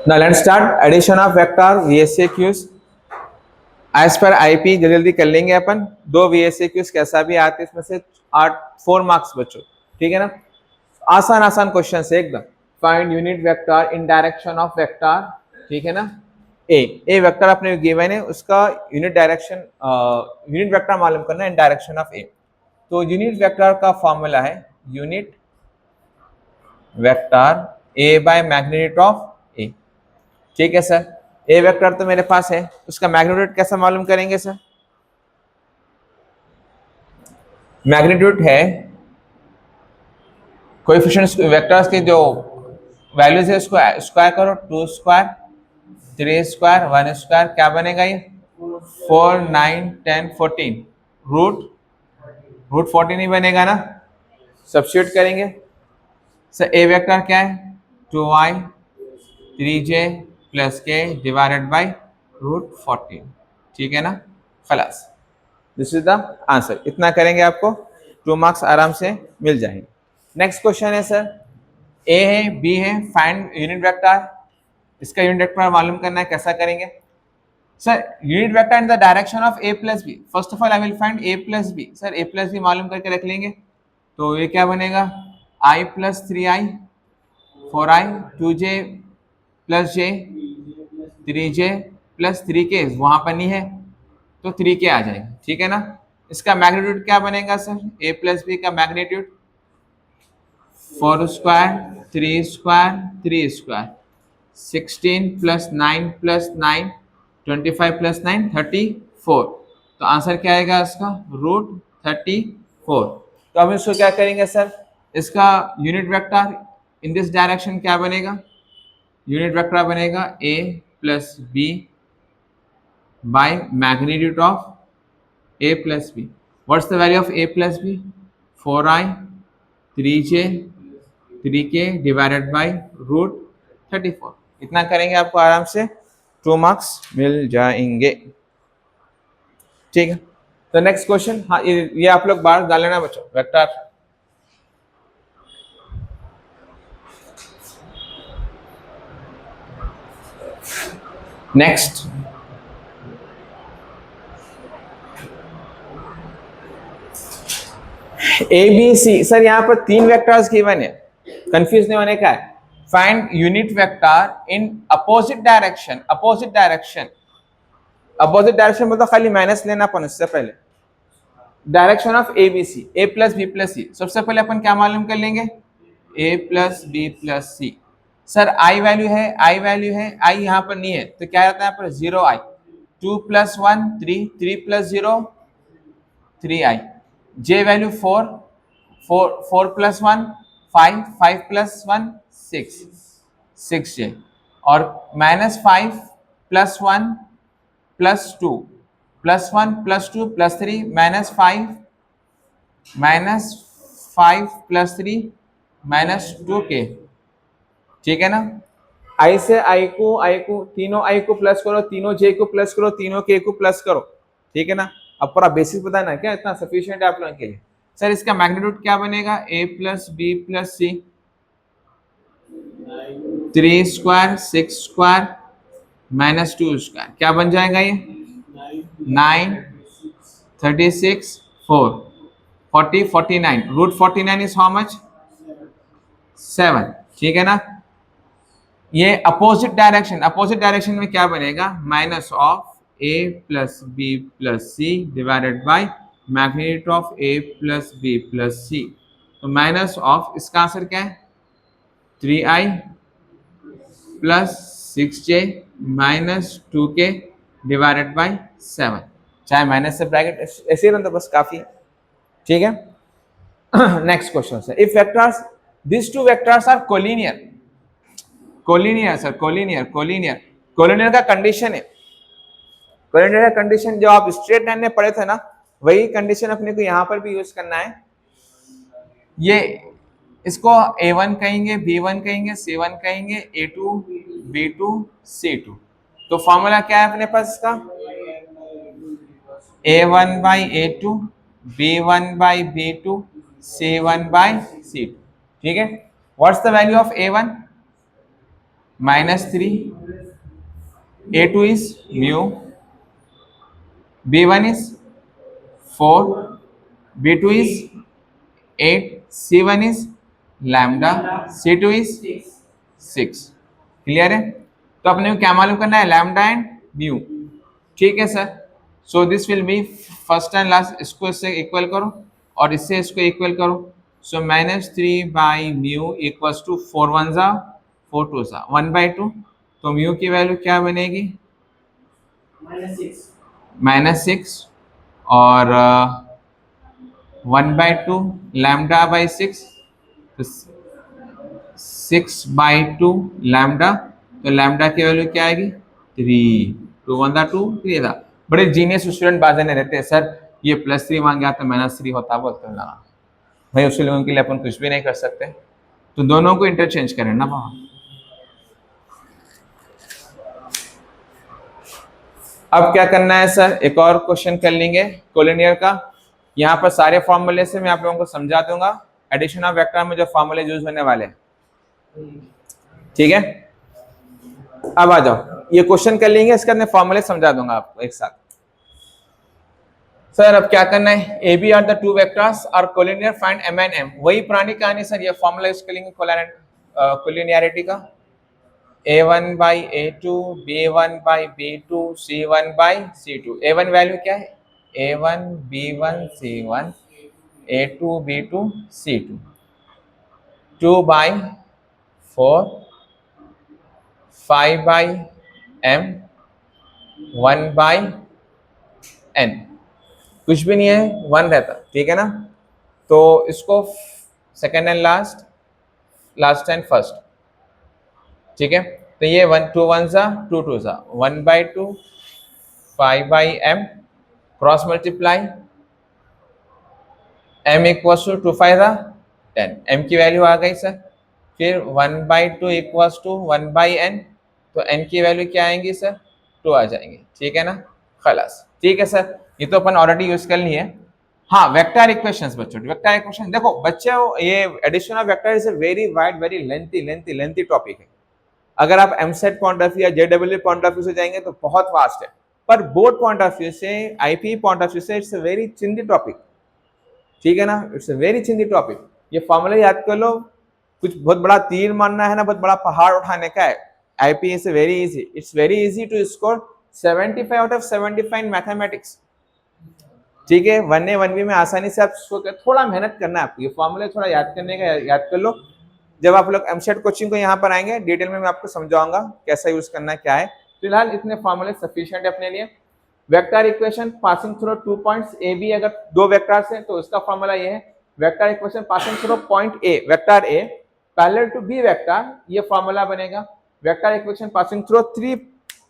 Now let's start addition of vector VSAQs as per IP. जल्दी जल्दी कर लेंगे अपन। दो VSAQs कैसा भी आते इसमें से 4 मार्क्स बच्चों, ठीक है ना। आसान आसान क्वेश्चन है एकदम। Find unit vector in direction of vector, ठीक है ना। ए वेक्टर आपने गिवन है, उसका यूनिट डायरेक्शन यूनिट वेक्टर मालूम करना है इन डायरेक्शन ऑफ ए। तो यूनिट वेक्टर का फॉर्मूला है unit vector A by magnitude of A, ठीक है सर। ए वेक्टर तो मेरे पास है, उसका मैग्नीट्यूड कैसा मालूम करेंगे सर। मैग्नीट्यूड है कोएफिशिएंट्स वेक्टर्स के जो वैल्यूज है उसको स्क्वायर करो, 2 स्क्वायर 3 स्क्वायर 1 स्क्वायर, क्या बनेगा ये 4 9 10 14 रूट 14 ही बनेगा ना। सब्स्टिट्यूट करेंगे सर। ए वेक्टर क्या है 2i 3j प्लस के डिवाइडेड बाई रूट 14, ठीक है ना। खलास, दिस इज द आंसर। इतना करेंगे आपको 2 मार्क्स आराम से मिल जाएंगे। नेक्स्ट क्वेश्चन है सर, ए है बी है, फाइंड यूनिट वेक्टर। इसका यूनिट वेक्टर मालूम करना है, कैसा करेंगे sir. Unit vector in the direction of A plus B. First of all I will find A plus B. Sir A plus B मालूम करके रख लेंगे, तो ये क्या बनेगा i plus 3i 4i 2j plus j 3j plus 3k, वहां पर नहीं है तो 3k आ जाएगा, ठीक है ना। इसका मैग्नीट्यूड क्या बनेगा सर, a प्लस बी का magnitude 4 square 3 square 3 square 16 plus 9 plus 9 25 plus 9 34। तो आंसर क्या आएगा इसका रूट 34। तो अब इसको क्या करेंगे सर, इसका unit vector in this direction क्या बनेगा, यूनिट वेक्टर बनेगा a plus B by magnitude of a plus B. What's the value of a plus B 4i 3j 3k divided by root 34। इतना करेंगे आपको आराम से 2 मार्क्स मिल जाएंगे, ठीक है। तो नेक्स्ट क्वेश्चन, हाँ ये आप लोग बाहर डाल लेना बच्चों vector. Next A B C. Sir यहाँ पर 3 वेक्टर्स गिवन है, कंफ्यूज नहीं होने का है। Find unit vector in opposite direction. Opposite direction, opposite direction मतलब खाली माइनस लेना अपन। इससे पहले direction of A B C, A plus B plus C. सबसे पहले अपन क्या मालूम कर लेंगे, A plus B plus C. Sir i value है, आई वैल्यू है, आई यहाँ पर नहीं है तो क्या रहता है यहाँ पर 0i। 2 plus 1 3, 3 plus 0 3i। j value 4, 4 plus 1 5, 5 plus 1 6, 6j। और minus 5 plus 1 plus 2 plus 1 plus 2 plus 3 minus 5 plus 3 minus 2k, ठीक है ना। आई से आई को तीनों आई को प्लस करो, तीनों जे को प्लस करो, तीनों के को प्लस करो, ठीक है ना। अब पूरा बेसिक बताना है क्या, इतना सफिशिएंट है आप लोगों के लिए। सर इसका मैग्नीट्यूड क्या बनेगा, a plus B plus C 3 square 6 square minus 2 square, क्या बन जाएगा ये 9 36 4 40 49। रूट 49 इज हाउ मच 7, ठीक है ना। ये अपोजिट डायरेक्शन में क्या बनेगा minus of a plus B plus C divided by magnitude of a plus B plus C. तो माइनस ऑफ, इसका आंसर क्या है 3i plus 6j minus 2k divided by 7। चाहे माइनस से ब्रैकेट ऐसे ही ना तो बस काफी, ठीक है। नेक्स्ट क्वेश्चन है, if vectors this two vectors are collinear. Collinear sir, collinear का कंडीशन है। कोलिनियर का कंडीशन जो आप स्ट्रेट लाइन में पढ़े थे ना, वही कंडीशन अपने को यहाँ पर भी यूज करना है। ये इसको A1 कहेंगे, B1 कहेंगे, C1 कहेंगे, A2 B2 C2। तो फॉर्मूला क्या है अपने पास इसका, A1 by A2 B1 by B2 C1 by C2, ठीक है। What's the value of A1 -3, A2 is mu, B1 is 4, B2 is 8, C1 is lambda, C2 is 6। Clear है? तो अपने को क्या मालूम करना है? Lambda and mu. ठीक है sir. So this will be first and last, इसको इससे इक्वल करो और इससे इसको इक्वल करो। सो -3 बाई म्यू इक्वल्स टू 4 1 जा 4 2 जा 1/2। तो म्यू की वैल्यू क्या बनेगी? -6 और 1/2 लैम्डा बाई 6, तो 6/2 लैम्डा, तो लैम्डा की वैल्यू क्या आएगी? 3। 2 1 2 3 था। बड़े जीनियस स्टूडेंट बात नहीं रहते सर, ये +3 मांगा तो -3 होता बोलते हैं ना भाई, उस लोगों के लिए अपन कुछ भी नहीं कर सकते। तो दोनों को इंटरचेंज करें ना वहां। अब क्या करना है सर? एक और क्वेश्चन कर लेंगे कोलिनियर का। यहाँ पर सारे फॉर्मूले से मैं आप लोगों को समझा दूंगा, एडिशन ऑफ वेक्टर में जो फॉर्मूले यूज होने वाले हैं। ठीक है, अब आ जाओ, ये क्वेश्चन कर लेंगे, इसके अंदर फॉर्मूले समझा दूंगा आपको एक साथ। सर अब क्या करना है? A B are the two vectors are collinear, find M and M. वही पुरानी कहानी सर, ये फॉर्मूला यूज करेंगे कोलिनियरिटी का। A1 by A2, B1 by B2, C1 by C2। A1 value क्या है? A1 B1 C1, A2 B2 C2। 2/4, 5/m, 1/n। कुछ भी नहीं है, 1 रहता। ठीक है ना? तो इसको second and last, last and first. ठीक है, तो ये 1 2 1 जा 2 2 जा 1/2, 5/m, cross multiply, m equals to 2 5 जा 10। m की वैल्यू आ गई सर। फिर 1/2 इक्वल्स टू 1/n, तो n की वैल्यू क्या आएंगी सर? 2 आ जाएंगी। ठीक है ना? खलास। ठीक है सर, ये तो अपन ऑलरेडी यूज कर लिए। हाँ, वेक्टर इक्वेशंस बच्चों, वेक्टर इक्वेशन देखो बच्चों, ये addition of vector is a very wide, very lengthy topic है। अगर आप एमसेट पॉइंट ऑफ व्यू या जेडब्ल्यू पॉइंट ऑफ व्यू से जाएंगे तो बहुत वास्ट है, पर बोर्ड पॉइंट ऑफ व्यू से, आईपी पॉइंट ऑफ व्यू से इट्स अ वेरी चिंदी टॉपिक। ठीक है ना? इट्स अ वेरी चिंदी टॉपिक। ये फॉर्मूला याद कर लो, कुछ बहुत बड़ा तीर मारना है ना, बहुत बड़ा पहाड़ उठाने का है। IP is very easy, it's very easy to score 75 out of 75 in mathematics. ठीक है, 1A 1B में आसानी से आप थोड़ा मेहनत करना है आपको, ये फॉर्मूले थोड़ा याद करने का याद कर लो। जब आप लोग एमसेट कोचिंग को यहाँ पर आएंगे, डिटेल में मैं आपको समझाऊंगा कैसा यूज करना है, क्या है। फिलहाल इतने फॉर्मूले सफिशिएंट है अपने लिए। Vector equation passing through 2 points A B, अगर दो वेक्टर्स हैं तो उसका फॉर्मूला ये है, vector equation passing through point A, vector A parallel to B vector, ये फॉर्मूला बनेगा। Vector equation passing through 3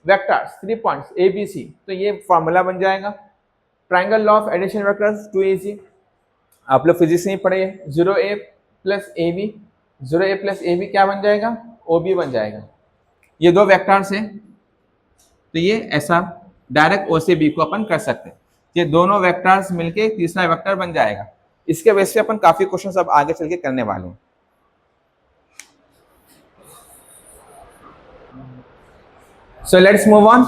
vectors, 3 points A B C, तो ये फॉर्मूला बन जाएगा। Triangle law of addition vectors, too easy, आप लोग फिजिक्स नहीं पढ़े। 0a plus A B, 0a plus A B क्या बन जाएगा? ओ बी बन जाएगा। ये दो वेक्टर्स हैं, तो ये ऐसा डायरेक्ट ओ से बी को अपन कर सकते हैं। ये दोनों वेक्टर्स मिलके तीसरा वेक्टर बन जाएगा। इसके बेस पे अपन काफी क्वेश्चंस अब आगे चल के करने वाले हैं। So let's move on,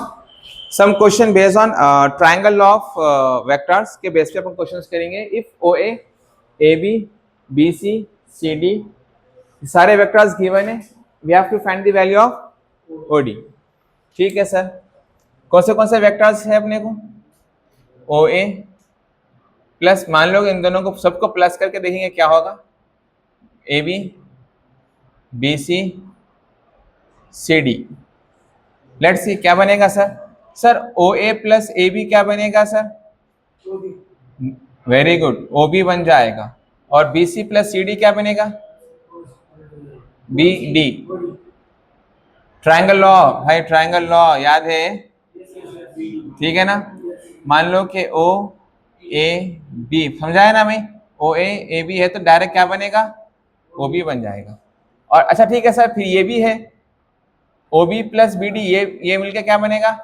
some question based on triangle law of vectors के बेस पे अपन क्वेश्चंस करेंगे। If O A B B C C D सारे वेक्टर्स गिवन है, we have to find the value of OD. ठीक है sir, कौन से वेक्टर्स है अपने को? ओ ए प्लस, मान लो इन दोनों को सबको प्लस करके देखेंगे क्या होगा? A B B C C D. Let's see क्या बनेगा sir? Sir O A plus A B क्या बनेगा sir? Very good, O B बन जाएगा। और B C plus C D क्या बनेगा? B D. ट्रायंगल लॉ भाई, ट्रायंगल लॉ याद है? ठीक है ना? मान लो कि ओ ए बी, समझाया ना मैं? ओ ए बी है तो डायरेक्ट क्या बनेगा? ओ बी बन जाएगा। और अच्छा ठीक है सर, फिर ये भी है O B plus B D, ये मिलके क्या बनेगा?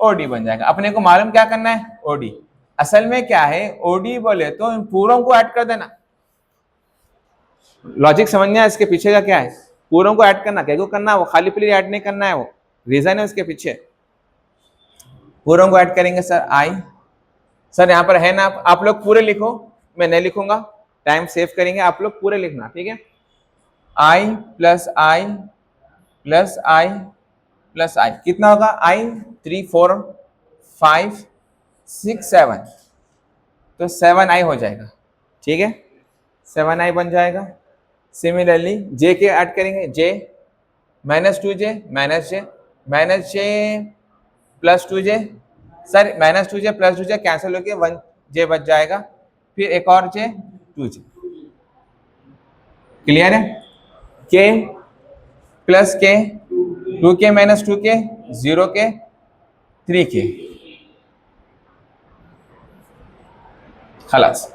ओ डी बन जाएगा। अपने को मालूम क्या करना है? O D. असल में क्या है, ओ डी बोले तो इन पूरों को ऐड कर देना। लॉजिक समझना है इसके पीछे का क्या है? पूरों को ऐड करना, क्या को करना है, वो खाली पीली ऐड नहीं करना है, वो रीजन है उसके पीछे। पूरों को ऐड करेंगे सर आई, सर यहाँ पर है ना, आप लोग पूरे लिखो, मैं नहीं लिखूंगा, टाइम सेव करेंगे, आप लोग पूरे लिखना, ठीक है। आई प्लस आई प्लस आई प्लस आई कितना होगा, आई 3 4 5 6 7, तो 7 आई हो जाएगा, ठीक है, 7 आई बन जाएगा। सिमिलरली जे के ऐड करेंगे, जे -2j -j plus 2j, sir -2j plus 2j cancel होके 1j बच जाएगा, फिर एक और j 2j, क्लियर है। k plus k 2k minus 2k 0k 3k, खलास,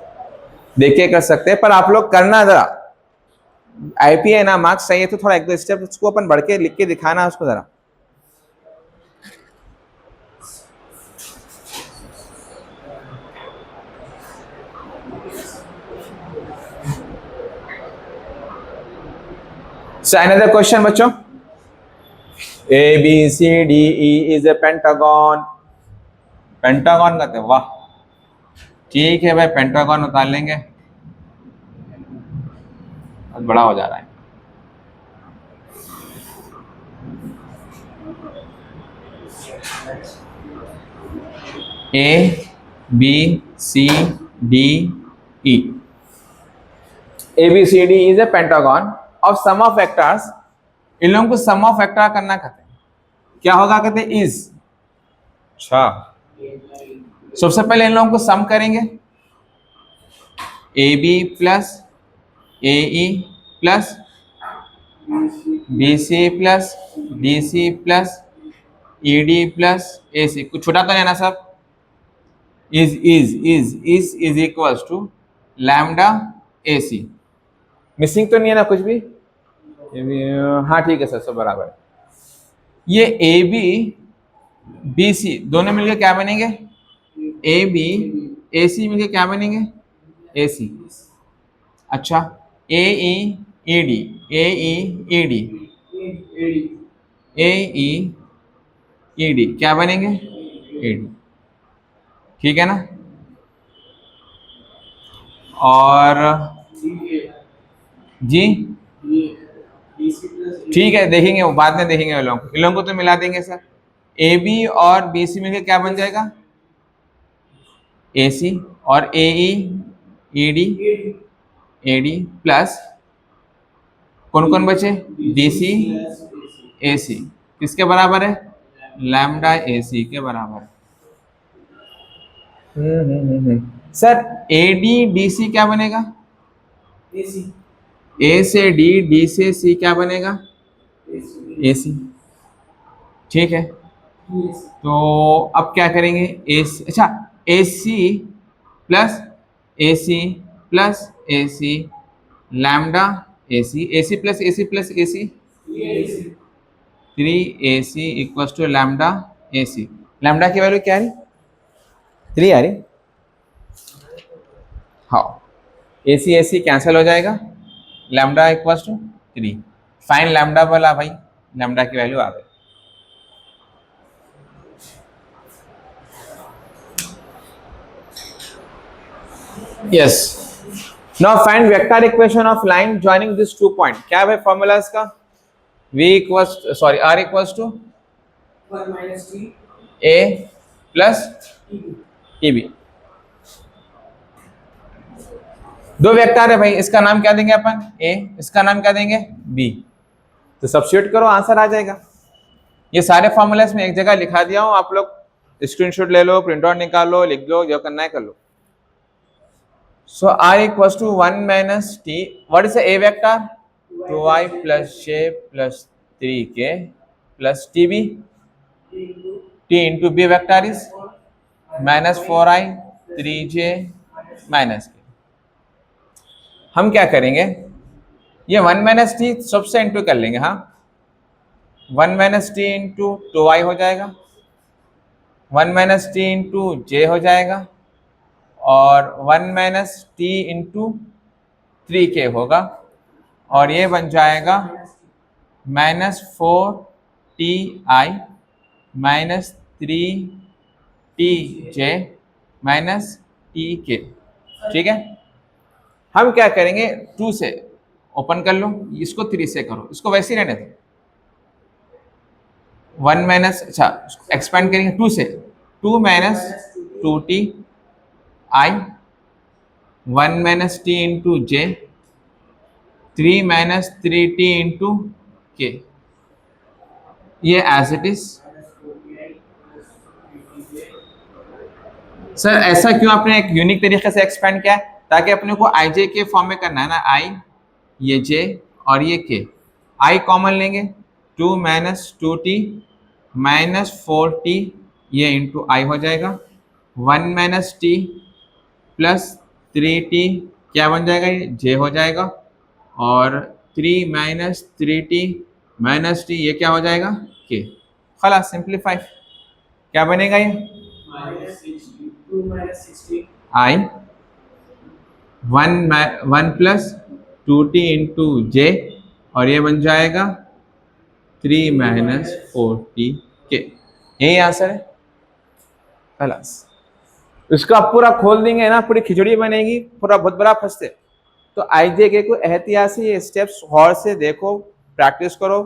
देखिए कर सकते हैं, पर आप लोग करना जरा, आईपी है ना, मार्क्स चाहिए तो थोड़ा एक दो स्टेप उसको अपन बढ़ के लिख के दिखाना उसको जरा। So another question बच्चों, A B C D E is a pentagon, pentagon कहते हैं, वाह, ठीक है भाई, पेंटागन उतार लेंगे, बहुत बड़ा हो जा रहा है। A B C D E, A B C D is a pentagon of sum of vectors, इन लोगों को सम ऑफ वेक्टर करना कहते हैं, क्या होगा कहते हैं इज, अच्छा सबसे पहले इन लोगों को सम करेंगे, A B plus A E plus B C plus D C plus E D plus A C, कुछ छोटा तो नहीं ना सब, is equals to lambda A C, missing तो नहीं है ना कुछ भी, हाँ ठीक है सर, सब बराबर है। ये ए बी बी सी दोनों मिलकर क्या बनेंगे, ए बी ए सी मिलकर क्या बनेंगे, ए सी, अच्छा ए ई ई डी, ए ई ई डी, ए ई ई डी क्या बनेंगे, ए डी, ठीक है ना। और जी ठीक है, देखेंगे वो बाद में, देखेंगे इन लोगों को तो मिला देंगे सर, ए बी और बी सी मिलकर क्या बन जाएगा, ए सी, और A E D A D plus कौन कौन बचे, बी सी ए सी, किसके बराबर है, लैम्डा ए सी के बराबर है। Sir A D D C क्या बनेगा, ए से डी, डी से सी क्या बनेगा, ए सी, ठीक है। तो अब क्या करेंगे, ए सी, अच्छा A C plus A C plus A C lambda A C plus A C plus A C 3AC equals to lambda A C, lambda की वैल्यू क्या है, 3 आ रही, हाँ ए सी कैंसिल हो जाएगा, lambda equals to 3, fine lambda बोला भाई, lambda की वैल्यू आ गई। Yes, now find vector equation of line joining this 2 point, क्या है भाई फॉर्मूला इसका, V equals sorry R equals to 1 minus T A plus TB, दो वेक्टर है भाई, इसका नाम क्या देंगे अपन A, इसका नाम क्या देंगे B, तो सब्स्टिट्यूट करो आंसर आ जाएगा। ये सारे फॉर्मूलास में एक जगह लिखा दिया हूं, आप लोग स्क्रीनशॉट ले लो, प्रिंट आउट निकालो, लिख लो, जो करना है कर लो। So R equals to 1 minus T, what is A vector, 2i plus j plus 3k plus TB, T into B vector is minus 4i 3j minus k। हम क्या करेंगे, ये 1 माइनस टी सबसे इंटू कर लेंगे, हाँ 1 माइनस टी इंटू 2i हो जाएगा, 1 माइनस टी इंटू जे हो जाएगा, और 1 माइनस टी इंटू 3k होगा, और ये बन जाएगा minus 4ti minus 3tj minus tk। ठीक है, हम क्या करेंगे, 2 से ओपन कर लो, इसको 3 से करो, इसको वैसे ही रहने दो। 1 माइनस, अच्छा एक्सपेंड करेंगे 2 से, 2 minus 2t i 1 minus t into J 3 minus 3t into के, ये एज इट इज। सर ऐसा क्यों आपने एक यूनिक तरीके से एक्सपेंड किया है, ताकि अपने को आई जे के फॉर्म में करना है ना, आई ये जे और ये के, आई कॉमन लेंगे, 2 माइनस 2t माइनस 4t ये इंटू आई हो जाएगा, 1 माइनस टी प्लस 3t क्या बन जाएगा, ये जे हो जाएगा, और 3 माइनस 3t माइनस टी ये क्या हो जाएगा, के। खलास सिंप्लीफाई, क्या बनेगा ये, minus 60, 2 minus 60, आई 1 प्लस 2t इंटू जे, और ये बन जाएगा 3 माइनस 4t के। यही आंसर है। खलास, इसका पूरा खोल देंगे ना, पूरी खिचड़ी बनेगी, पूरा बहुत बड़ा फंसते। तो आई जे के को एहतियात से ये स्टेप्स गौर से देखो, प्रैक्टिस करो,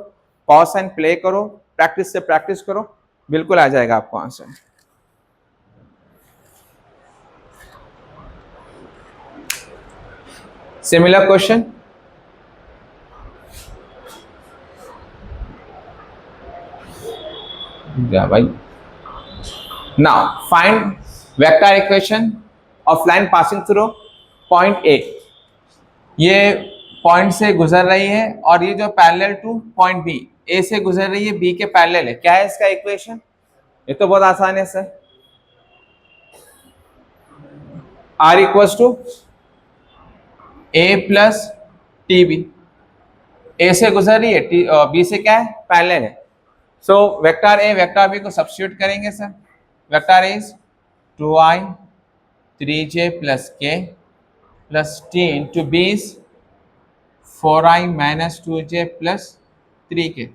पॉज एंड प्ले करो, प्रैक्टिस से प्रैक्टिस करो, बिल्कुल आ जाएगा आपको आंसर। सिमिलर क्वेश्चन, क्या भाई, now find vector equation of line passing through point ए। ये पॉइंट से गुजर रही है और ये जो parallel two point B, A से गुजर रही है, बी के पैरेलल है। क्या है इसका इक्वेशन, ये तो बहुत आसान है sir, R equals to A plus T B, A से गुजर रही है, बी से क्या है, पैरेलल है। So vector A vector B को सब्स्टिट्यूट करेंगे sir, vector A is 2i 3j plus K plus T into B is 4i minus 2j plus 3k।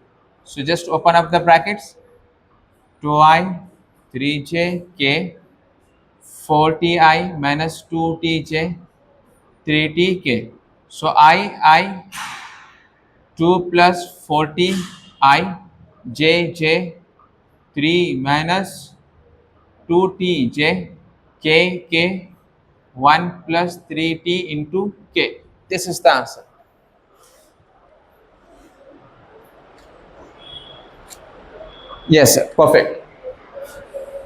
So just open up the brackets, 2i 3j k 4ti minus 2tj 3tk। So i 2 plus 40i j 3 minus 2tj k 1 plus 3t into k. This is the answer. Yes sir, perfect.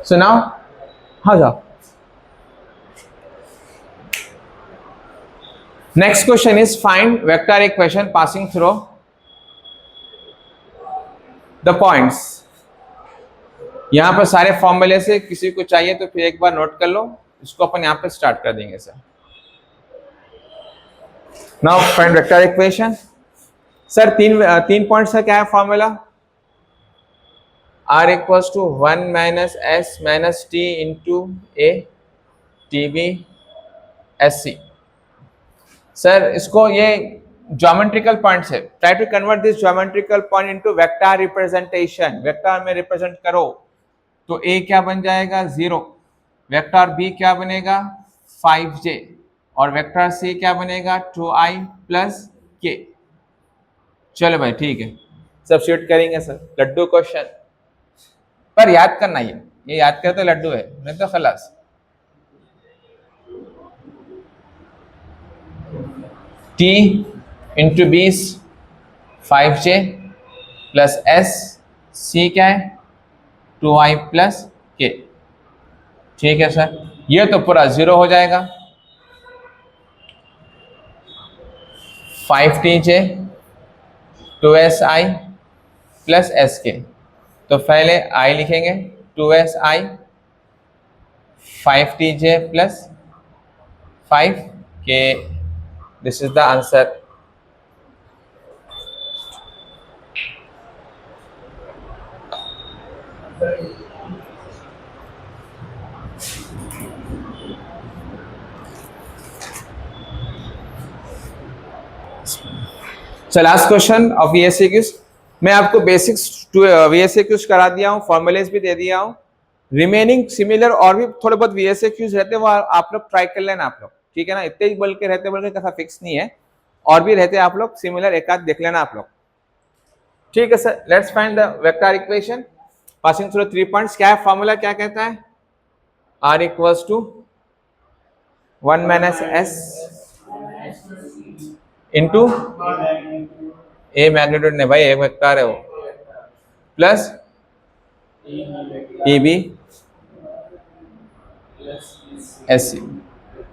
So now haja, next question is find vector equation passing through the points. यहाँ पर सारे फॉर्मूले से किसी को चाहिए तो फिर एक बार नोट कर लो, इसको अपन यहाँ पे स्टार्ट कर देंगे sir. Now find vector equation. Sir तीन पॉइंट्स का क्या है formula, R equals to 1 minus S minus T into A T B S C. Sir इसको ये ज्योमेट्रिकल पॉइंट्स है, try to convert this geometrical point into vector representation. Vector में represent करो तो ए क्या बन जाएगा 0, वेक्टर बी क्या बनेगा 5j, और वेक्टर सी क्या बनेगा 2i प्लस के। चलो भाई ठीक है, सब्स्टिट्यूट करेंगे सर, लड्डू क्वेश्चन, पर याद करना ये याद करे तो लड्डू है, नहीं तो खलास। t into 20 5j plus S, C क्या है 2i प्लस के। ठीक है सर, ये तो पूरा 0 हो जाएगा, 5tj 2si प्लस एस के। तो पहले i लिखेंगे 2si 5tj plus 5k। This is the answer. So last question of ESCQs. मैं आपको बेसिक्स VSAQs करा दिया हूँ, फॉर्मूलेज भी दे दिया हूँ। रिमेनिंग सिमिलर और भी थोड़े बहुत VSAQs रहते हैं, वो आप लोग ट्राई कर लेना आप लोग, ठीक है ना। इतने ही बोल के रहते बोल के कथा फिक्स नहीं है, और भी रहते हैं, आप लोग सिमिलर एक आध देख लेना आप लोग, ठीक है sir. Let's find the vector equation passing through 3 points. क्या है फॉर्मूला, क्या कहता है? R equals to 1 minus S into A magnitude ने भाई एक वेक्टर है वो, plus A B S C,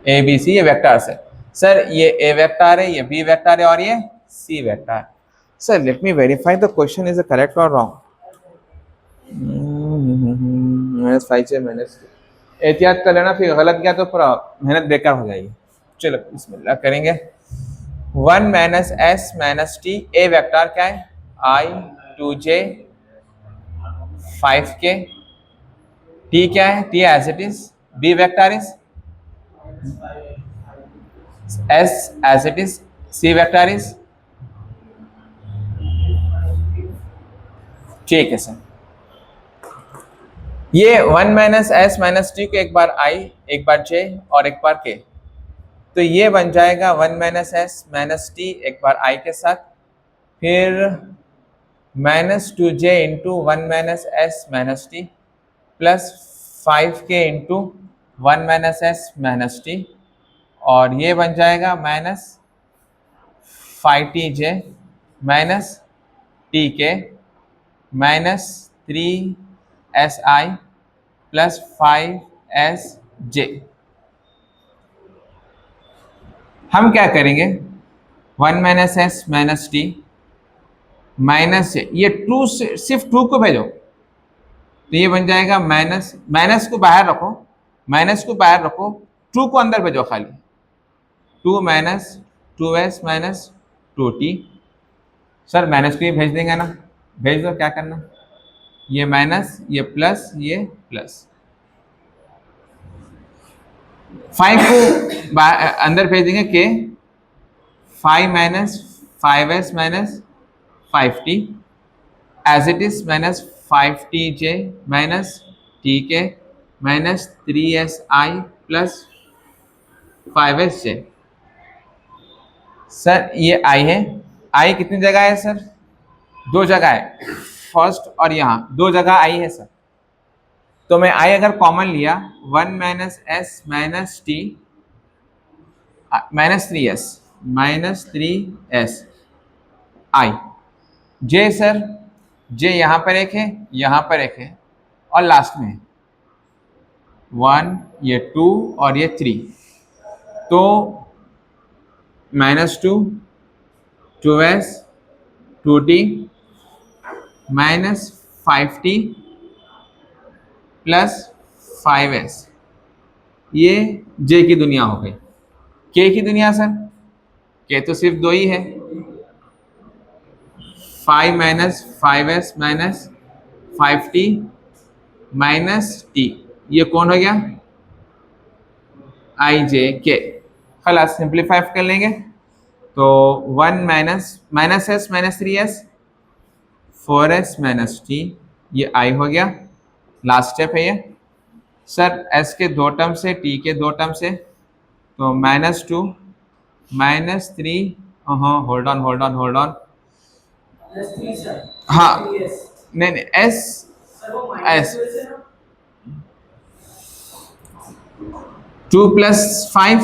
A B C, ये वेक्टर्स है सर। ये ए वेक्टर है, ये बी वेक्टर है, और ये C vector. Sir let me verify the question is correct और रॉन्ग। -5 एहतियात कर लेना, फिर गलत गया तो पूरा मेहनत बेकार हो जाएगी। चलो बिस्मिल्लाह करेंगे। 1 minus S minus T, A vector क्या है? I 2j 5k, टी क्या है? T as it is, B vector is S as it is, C vector is, ठीक है सर। ये 1 माइनस एस माइनस टी को एक बार आई, एक बार जे और एक बार के, तो ये बन जाएगा 1 माइनस एस माइनस टी एक बार आई के साथ, फिर -2j into 1 minus S minus T plus 5k into 1 minus S minus T, और ये बन जाएगा -5tj माइनस टी के माइनस 3si प्लस 5sj। हम क्या करेंगे? 1 minus S minus T minus से ये 2 से सिर्फ 2 को भेजो, तो ये बन जाएगा माइनस, माइनस को बाहर रखो, माइनस को बाहर रखो, 2 को अंदर भेजो खाली, 2 minus 2s minus 2t। Sir minus को ये भेज देंगे ना, भेज दो, क्या करना, ये माइनस, ये प्लस, ये प्लस, 5 को अंदर भेज देंगे के, 5 minus 5s minus 5t as it is minus 5tj minus tk minus 3si plus 5sj। Sir ये i है, i कितनी जगह है सर? 2 जगह है, फर्स्ट और यहाँ 2 जगह i है सर। तो मैं i अगर कॉमन लिया, 1 minus S minus T minus 3s i, j sir, j यहाँ पर एक है, यहाँ पर एक है, और लास्ट में 1, ये 2 और ये 3, तो -2 2s 2t minus 5t plus 5s, ये j की दुनिया हो गई। k की दुनिया सर, k तो सिर्फ 2 ही है, 5 minus 5s minus 5t minus t, ये कौन हो गया? ijk। खलास सिंप्लीफाई कर लेंगे, तो 1 minus S minus 3s 4s minus T, ये i हो गया, लास्ट स्टेप है ये सर। s के 2 टर्म से, t के 2 टर्म से, तो -2 -3, होल्ड ऑन, हाँ नहीं s 2 प्लस 5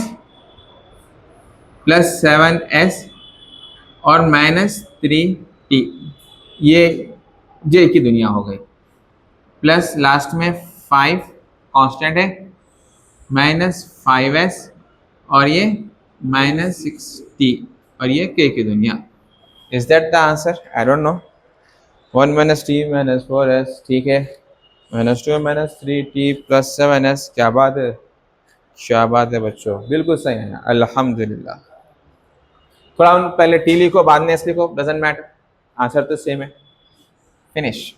प्लस 7s और -3t, ये j की दुनिया हो गई, प्लस लास्ट में 5 कांस्टेंट है, -5s और ये -6t, और ये k की दुनिया। Is that the answer? I don't know. 1 minus T minus 4s, ठीक है, -2 माइनस 3t प्लस 7s, क्या बात है, क्या बात है बच्चों, बिल्कुल सही है, अल्हम्दुलिल्लाह। थोड़ा पहले टी लिखो, बाद में एस लिखो, डजेंट मैटर, आंसर तो सेम है। फिनिश।